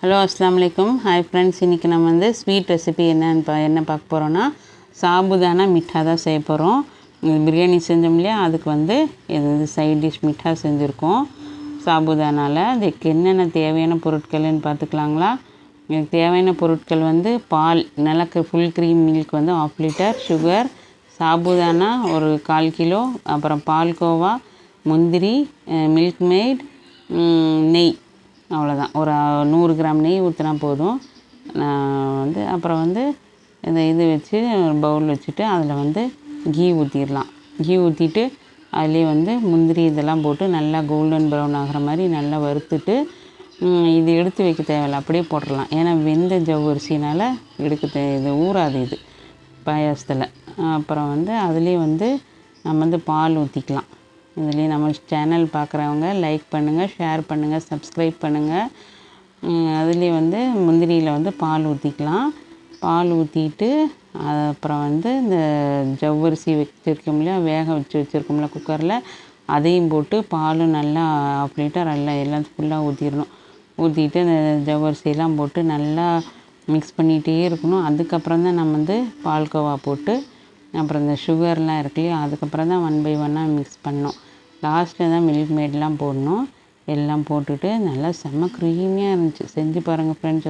Hello அஸ்ஸலாமு அலைக்கும். Hi friends, இன்றைக்கி நம்ம வந்து ஸ்வீட் ரெசிபி என்ன பார்க்க போகிறோன்னா சாபுதானா மிட்டா தான் செய்ய போகிறோம். பிரியாணி செஞ்சோம் இல்லையா, அதுக்கு வந்து இது சைட் டிஷ் மிட்டா செஞ்சுருக்கோம் சாபுதானாவில். அதுக்கு என்னென்ன தேவையான பொருட்கள்னு பார்த்துக்கலாங்களா. இதுக்கு தேவையான பொருட்கள் வந்து பால், நல்லா ஃபுல் க்ரீம் மில்க் வந்து 1/2 லிட்டர், சுகர், சாபுதானா ஒரு 1/4 கிலோ, அப்புறம் பால்கோவா, முந்திரி, மில்க் மேட், நெய், அவ்வளோதான். ஒரு 100 கிராம் நெய் ஊற்றினா போதும். நான் அப்புறம் இந்த இது வச்சு ஒரு பவுல் வச்சுட்டு அதில் கீ ஊற்றிடலாம். கீ ஊற்றிட்டு அதுலேயே முந்திரி இதெல்லாம் போட்டு நல்லா கோல்டன் ப்ரௌன் ஆகிற மாதிரி நல்லா வறுத்துட்டு, இது எடுத்து வைக்க தேவையில்லை, அப்படியே போட்டுடலாம். ஏன்னா வெந்த ஜவ்வரிசினால் இது ஊறாது இது பாயாசத்தில். அப்புறம் அதுலேயே நம்ம பால் ஊற்றிக்கலாம். இதுலேயே நம்ம சேனல் பார்க்குறவங்க லைக் பண்ணுங்கள், ஷேர் பண்ணுங்கள், சப்ஸ்கிரைப் பண்ணுங்கள். அதுலேயே முந்திரியில் பால் ஊற்றிக்கலாம். பால் ஊற்றிட்டு அப்புறம் இந்த ஜவ்வரிசி வச்சுருக்கோம் இல்லையா, வேக வச்சுருக்கோம்ல குக்கரில், அதையும் போட்டு பாலும் நல்லா 1/2 லிட்டர் எல்லாம் ஃபுல்லாக ஊற்றிடணும். ஊற்றிட்டு இந்த ஜவ்வரிசியெல்லாம் போட்டு நல்லா மிக்ஸ் பண்ணிகிட்டே இருக்கணும். அதுக்கப்புறம் தான் நம்ம பால்கோவா போட்டு, அப்புறம் இந்த சுகர்லாம் இருக்கு இல்லையா, அதுக்கப்புறம் தான் 1 பை 1 மிக்ஸ் பண்ணணும். லாஸ்ட்டில் தான் மில்க் மேட்லாம் போடணும். எல்லாம் போட்டுட்டு நல்லா செம்ம க்ரீமியாக இருந்துச்சு. செஞ்சு பாருங்கள் ஃப்ரெண்ட்ஸ்.